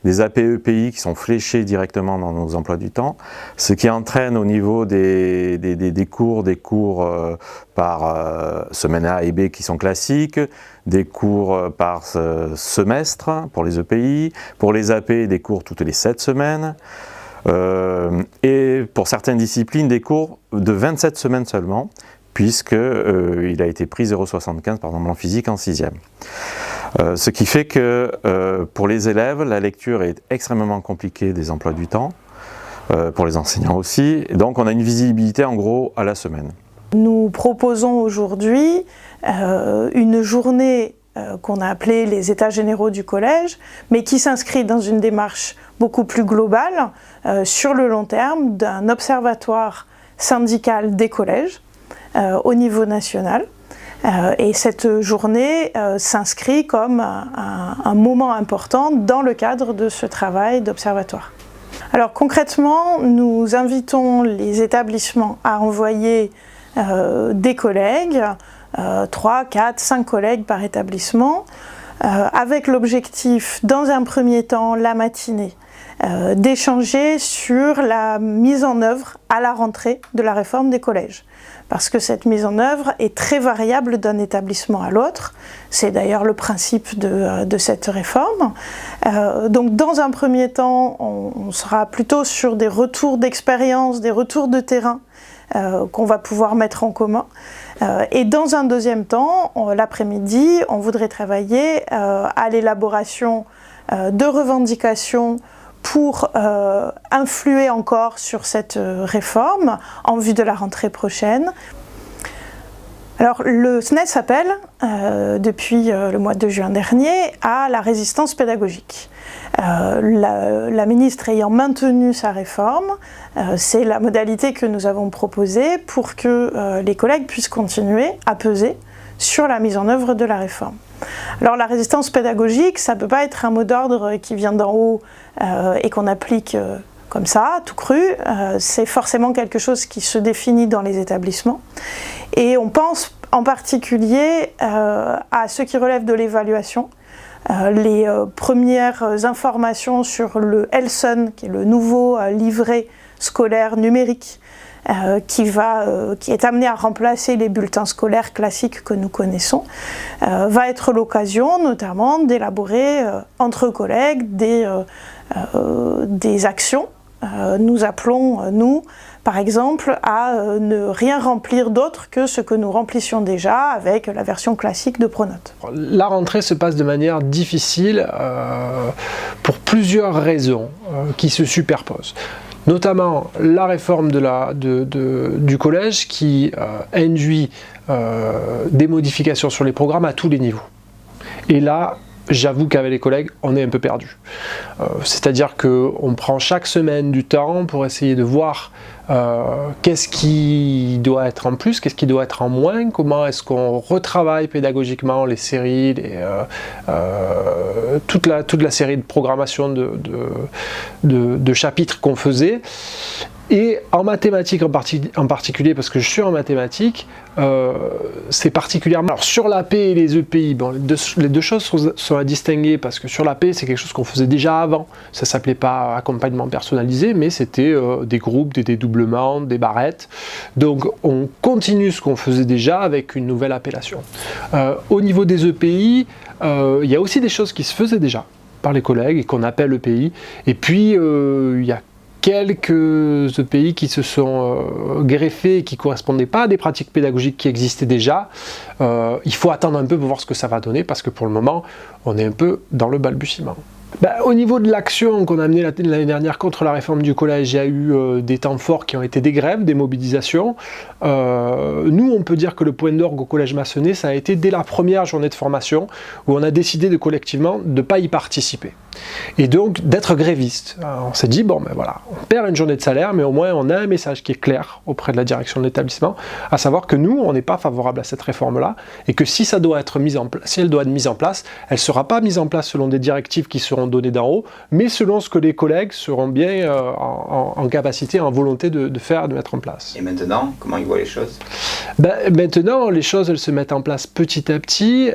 des APE-EPI qui sont fléchés directement dans nos emplois du temps, ce qui entraîne au niveau des cours par semaine A et B qui sont classiques, des cours par semestre pour les EPI, pour les AP des cours toutes les 7 semaines, et pour certaines disciplines des cours de 27 semaines seulement, puisqu'il a été pris 0,75 par exemple en physique en 6e. Ce qui fait que pour les élèves, la lecture est extrêmement compliquée des emplois du temps, pour les enseignants aussi, et donc on a une visibilité en gros à la semaine. Nous proposons aujourd'hui une journée qu'on a appelée les États généraux du collège, mais qui s'inscrit dans une démarche beaucoup plus globale sur le long terme d'un observatoire syndical des collèges au niveau national. Et cette journée s'inscrit comme un moment important dans le cadre de ce travail d'observatoire. Alors concrètement, nous invitons les établissements à envoyer des collègues, 3, 4, 5 collègues par établissement, avec l'objectif, dans un premier temps, la matinée, d'échanger sur la mise en œuvre à la rentrée de la réforme des collèges. Parce que cette mise en œuvre est très variable d'un établissement à l'autre. C'est d'ailleurs le principe de cette réforme. Donc dans un premier temps, on sera plutôt sur des retours d'expérience, des retours de terrain qu'on va pouvoir mettre en commun. Et dans un deuxième temps, l'après-midi, on voudrait travailler à l'élaboration de revendications pour influer encore sur cette réforme en vue de la rentrée prochaine. Alors le SNES appelle, depuis le mois de juin dernier, à la résistance pédagogique. La ministre ayant maintenu sa réforme, c'est la modalité que nous avons proposée pour que les collègues puissent continuer à peser sur la mise en œuvre de la réforme. Alors la résistance pédagogique, ça ne peut pas être un mot d'ordre qui vient d'en haut et qu'on applique comme ça, tout cru. C'est forcément quelque chose qui se définit dans les établissements. Et on pense en particulier à ce qui relève de l'évaluation. Les premières informations sur le ELSON, qui est le nouveau livret scolaire numérique, qui est amené à remplacer les bulletins scolaires classiques que nous connaissons, va être l'occasion notamment d'élaborer entre collègues des actions. Nous appelons, nous, par exemple, à ne rien remplir d'autre que ce que nous remplissions déjà avec la version classique de Pronote. La rentrée se passe de manière difficile pour plusieurs raisons qui se superposent. Notamment la réforme du collège qui induit des modifications sur les programmes à tous les niveaux. Et là, j'avoue qu'avec les collègues, on est un peu perdu. C'est-à-dire qu'on prend chaque semaine du temps pour essayer de voir qu'est-ce qui doit être en plus, qu'est-ce qui doit être en moins, comment est-ce qu'on retravaille pédagogiquement les séries, toute la série de programmation de chapitres qu'on faisait. Et en mathématiques en particulier, parce que je suis en mathématiques, c'est particulièrement... Alors sur l'AP et les EPI, bon, les deux choses sont à distinguer, parce que sur l'AP, c'est quelque chose qu'on faisait déjà avant. Ça ne s'appelait pas accompagnement personnalisé, mais c'était des groupes, des dédoublements, des barrettes. Donc on continue ce qu'on faisait déjà avec une nouvelle appellation. Au niveau des EPI, il y a aussi des choses qui se faisaient déjà par les collègues et qu'on appelle EPI. Et puis il y a quelques EPI qui se sont greffés et qui ne correspondaient pas à des pratiques pédagogiques qui existaient déjà. Il faut attendre un peu pour voir ce que ça va donner, parce que pour le moment, on est un peu dans le balbutiement. Au niveau de l'action qu'on a menée l'année dernière contre la réforme du collège, il y a eu des temps forts qui ont été des grèves, des mobilisations. Nous, on peut dire que le point d'orgue au collège Massonnet, ça a été dès la première journée de formation, où on a décidé collectivement de ne pas y participer. Et donc d'être gréviste. On s'est dit, bon ben voilà, on perd une journée de salaire, mais au moins on a un message qui est clair auprès de la direction de l'établissement, à savoir que nous, on n'est pas favorable à cette réforme-là, et que si elle doit être mise en place, elle ne sera pas mise en place selon des directives qui seront données d'en haut, mais selon ce que les collègues seront bien en capacité, en volonté de mettre en place. Et maintenant, comment ils voient les choses? Maintenant, les choses, elles se mettent en place petit à petit.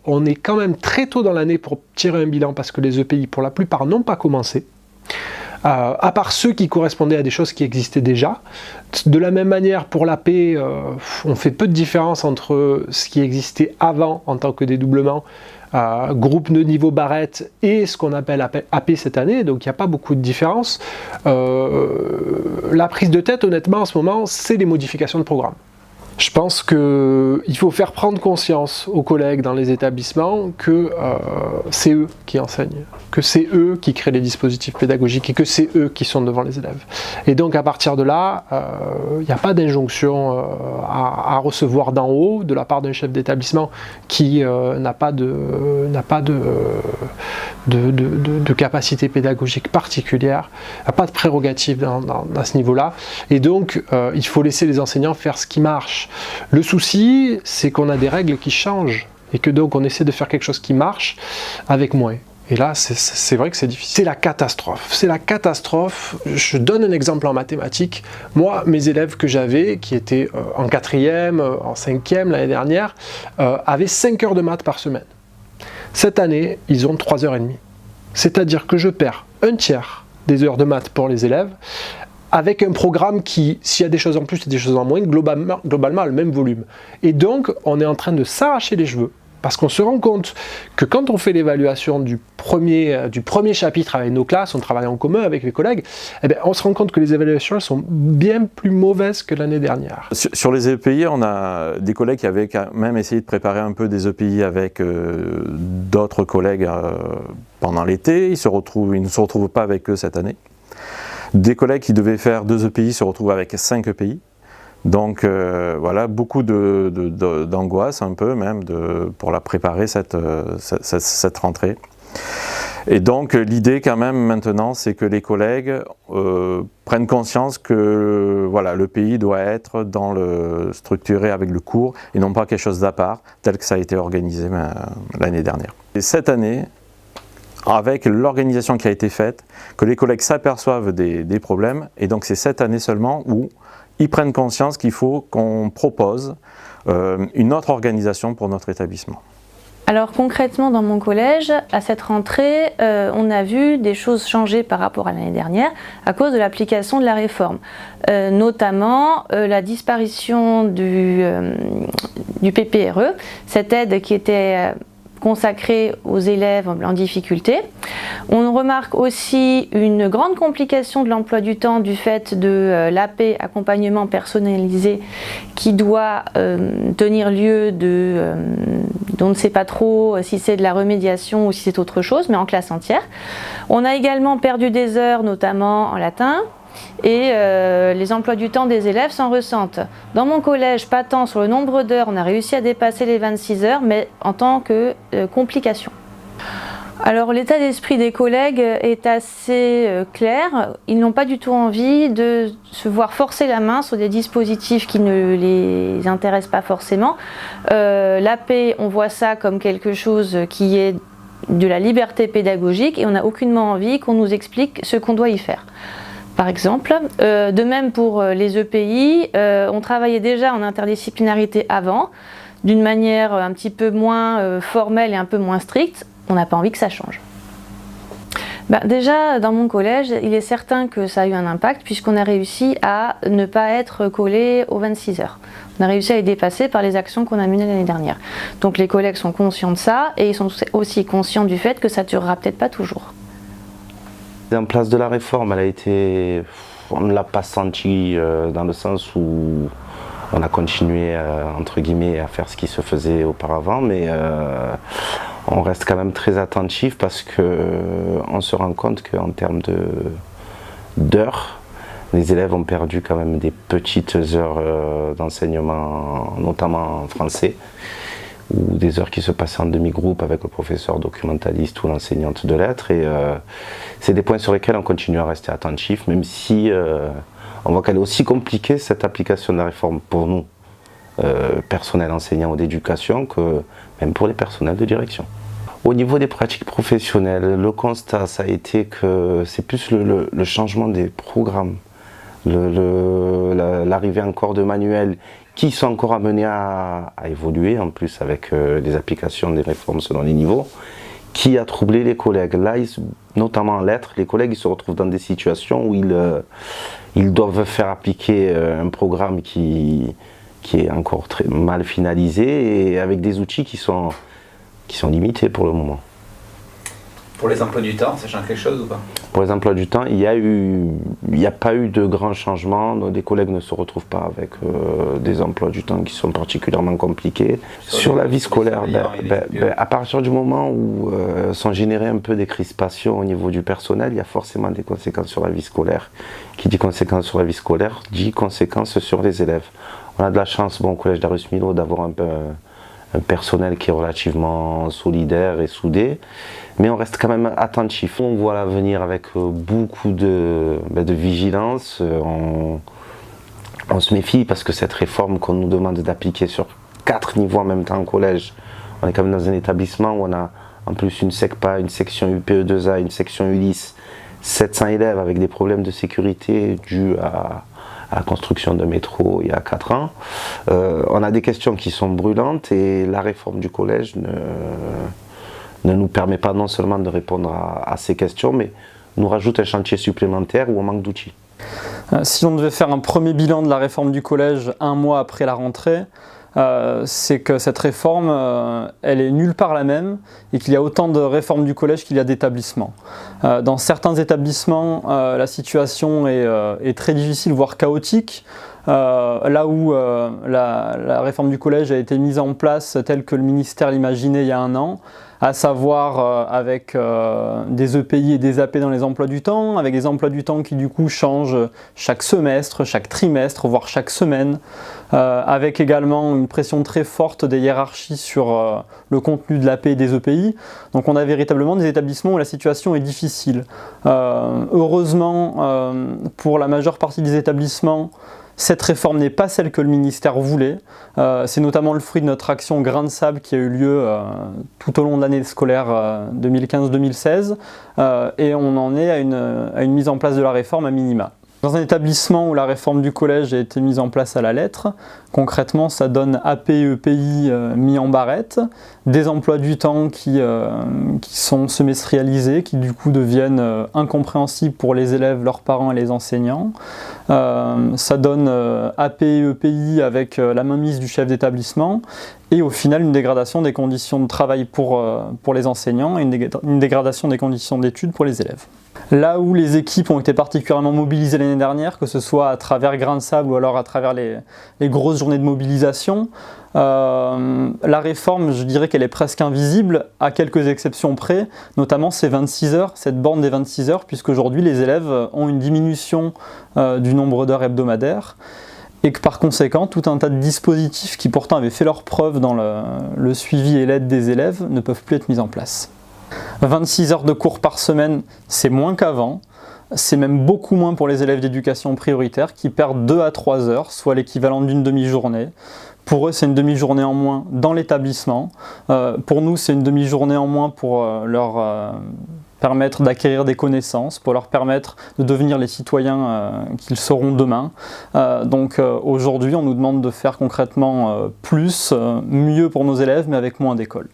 On est quand même très tôt dans l'année pour tirer un bilan, parce que les les EPI, pour la plupart, n'ont pas commencé. À part ceux qui correspondaient à des choses qui existaient déjà. De la même manière, pour l'AP, on fait peu de différence entre ce qui existait avant en tant que dédoublement, groupe de niveau barrette, et ce qu'on appelle AP cette année, donc il n'y a pas beaucoup de différence. La prise de tête, honnêtement, en ce moment, c'est les modifications de programme. Je pense qu'il faut faire prendre conscience aux collègues dans les établissements que c'est eux qui enseignent, que c'est eux qui créent les dispositifs pédagogiques et que c'est eux qui sont devant les élèves. Et donc à partir de là, il n'y a pas d'injonction à recevoir d'en haut de la part d'un chef d'établissement qui n'a pas de capacité pédagogique particulière, n'a pas de prérogative à ce niveau-là. Et donc il faut laisser les enseignants faire ce qui marche. Le souci, c'est qu'on a des règles qui changent et que donc on essaie de faire quelque chose qui marche avec moins. Et là, c'est vrai que c'est difficile. C'est la catastrophe. C'est la catastrophe. Je donne un exemple en mathématiques. Moi, mes élèves que j'avais, qui étaient en 4e, en 5e l'année dernière, avaient 5 heures de maths par semaine. Cette année, ils ont 3h30. C'est-à-dire que je perds un tiers des heures de maths pour les élèves, avec un programme qui, s'il y a des choses en plus et des choses en moins, globalement a le même volume. Et donc, on est en train de s'arracher les cheveux, parce qu'on se rend compte que quand on fait l'évaluation du premier chapitre avec nos classes, on travaille en commun avec les collègues, eh bien, on se rend compte que les évaluations sont bien plus mauvaises que l'année dernière. Sur les EPI, on a des collègues qui avaient quand même essayé de préparer un peu des EPI avec d'autres collègues pendant l'été. Ils ne se retrouvent pas avec eux cette année. Des collègues qui devaient faire 2 EPI se retrouvent avec 5 EPI. Donc voilà, beaucoup d'angoisse un peu même pour la préparer cette rentrée. Et donc l'idée quand même maintenant, c'est que les collègues prennent conscience que voilà, l'EPI doit être structuré avec le cours et non pas quelque chose d'à part, tel que ça a été organisé l'année dernière. Et cette année, avec l'organisation qui a été faite, que les collègues s'aperçoivent des problèmes, et donc c'est cette année seulement où ils prennent conscience qu'il faut qu'on propose une autre organisation pour notre établissement. Alors concrètement dans mon collège, à cette rentrée, on a vu des choses changer par rapport à l'année dernière à cause de l'application de la réforme. Notamment la disparition du PPRE, cette aide qui était consacrée aux élèves en difficulté. On remarque aussi une grande complication de l'emploi du temps du fait de l'AP, accompagnement personnalisé, qui doit tenir lieu on ne sait pas trop si c'est de la remédiation ou si c'est autre chose, mais en classe entière. On a également perdu des heures, notamment en latin, et les emplois du temps des élèves s'en ressentent. Dans mon collège, pas tant sur le nombre d'heures, on a réussi à dépasser les 26 heures, mais en tant que complication. Alors l'état d'esprit des collègues est assez clair. Ils n'ont pas du tout envie de se voir forcer la main sur des dispositifs qui ne les intéressent pas forcément. L'AP, on voit ça comme quelque chose qui est de la liberté pédagogique et on n'a aucunement envie qu'on nous explique ce qu'on doit y faire. Par exemple, de même pour les EPI, on travaillait déjà en interdisciplinarité avant, d'une manière un petit peu moins formelle et un peu moins stricte. On n'a pas envie que ça change. Déjà, dans mon collège, il est certain que ça a eu un impact puisqu'on a réussi à ne pas être collé aux 26 heures. On a réussi à les dépasser par les actions qu'on a menées l'année dernière. Donc les collègues sont conscients de ça et ils sont aussi conscients du fait que ça ne durera peut-être pas toujours. En place de la réforme, on ne l'a pas senti dans le sens où on a continué entre guillemets à faire ce qui se faisait auparavant, mais on reste quand même très attentif parce qu'on se rend compte qu'en termes d'heures, les élèves ont perdu quand même des petites heures d'enseignement, notamment en français, ou des heures qui se passaient en demi-groupe avec le professeur documentaliste ou l'enseignante de lettres. Et c'est des points sur lesquels on continue à rester attentif, même si on voit qu'elle est aussi compliquée, cette application de la réforme, pour nous, personnel enseignant ou d'éducation, que même pour les personnels de direction. Au niveau des pratiques professionnelles, le constat, ça a été que c'est plus le changement des programmes, l'arrivée encore de manuels qui sont encore amenés à évoluer, en plus avec les applications des réformes selon les niveaux, qui a troublé les collègues. Là, notamment en lettres, les collègues ils se retrouvent dans des situations où ils doivent faire appliquer un programme qui est encore très mal finalisé et avec des outils qui sont limités pour le moment. Pour les emplois du temps, ça change quelque chose ou pas? Pour les emplois du temps, il n'y a pas eu de grands changements. Les collègues ne se retrouvent pas avec des emplois du temps qui sont particulièrement compliqués. Sur la vie scolaire, à partir du moment où sont générées un peu des crispations au niveau du personnel, il y a forcément des conséquences sur la vie scolaire. Qui dit conséquences sur la vie scolaire, dit conséquences sur les élèves. On a de la chance, au collège d'Arus Milhaud, d'avoir un personnel qui est relativement solidaire et soudé, mais on reste quand même attentif. On voit l'avenir avec beaucoup de vigilance. On se méfie parce que cette réforme qu'on nous demande d'appliquer sur 4 niveaux en même temps au collège, on est quand même dans un établissement où on a en plus une SECPA, une section UPE2A, une section ULIS, 700 élèves avec des problèmes de sécurité dus à la construction de métro il y a 4 ans. On a des questions qui sont brûlantes et la réforme du collège ne nous permet pas non seulement de répondre à ces questions, mais nous rajoute un chantier supplémentaire où on manque d'outils. Si on devait faire un premier bilan de la réforme du collège 1 mois après la rentrée, c'est que cette réforme, elle est nulle part la même et qu'il y a autant de réformes du collège qu'il y a d'établissements. Dans certains établissements, la situation est très difficile, voire chaotique. Là où la réforme du collège a été mise en place telle que le ministère l'imaginait il y a 1 an, à savoir avec des EPI et des AP dans les emplois du temps, avec des emplois du temps qui du coup changent chaque semestre, chaque trimestre, voire chaque semaine, avec également une pression très forte des hiérarchies sur le contenu de l'AP et des EPI. Donc on a véritablement des établissements où la situation est difficile. Heureusement, pour la majeure partie des établissements, cette réforme n'est pas celle que le ministère voulait. C'est notamment le fruit de notre action Grain de Sable qui a eu lieu tout au long de l'année scolaire 2015-2016 et on en est à une mise en place de la réforme à minima. Dans un établissement où la réforme du collège a été mise en place à la lettre, concrètement ça donne AP et EPI mis en barrette, des emplois du temps qui sont semestrialisés, qui du coup deviennent incompréhensibles pour les élèves, leurs parents et les enseignants. Ça donne AP et EPI avec la mainmise du chef d'établissement et au final une dégradation des conditions de travail pour les enseignants et une dégradation des conditions d'études pour les élèves. Là où les équipes ont été particulièrement mobilisées l'année dernière, que ce soit à travers Grain de Sable ou alors à travers les grosses journées de mobilisation, la réforme, je dirais qu'elle est presque invisible, à quelques exceptions près, notamment ces 26 heures, cette borne des 26 heures, puisqu'aujourd'hui les élèves ont une diminution du nombre d'heures hebdomadaires, et que par conséquent, tout un tas de dispositifs qui pourtant avaient fait leur preuve dans le suivi et l'aide des élèves ne peuvent plus être mis en place. 26 heures de cours par semaine, c'est moins qu'avant. C'est même beaucoup moins pour les élèves d'éducation prioritaire qui perdent 2 à 3 heures, soit l'équivalent d'une demi-journée. Pour eux, c'est une demi-journée en moins dans l'établissement. Pour nous, c'est une demi-journée en moins pour leur permettre d'acquérir des connaissances, pour leur permettre de devenir les citoyens qu'ils seront demain. Donc aujourd'hui, on nous demande de faire concrètement plus, mieux pour nos élèves, mais avec moins d'écoles.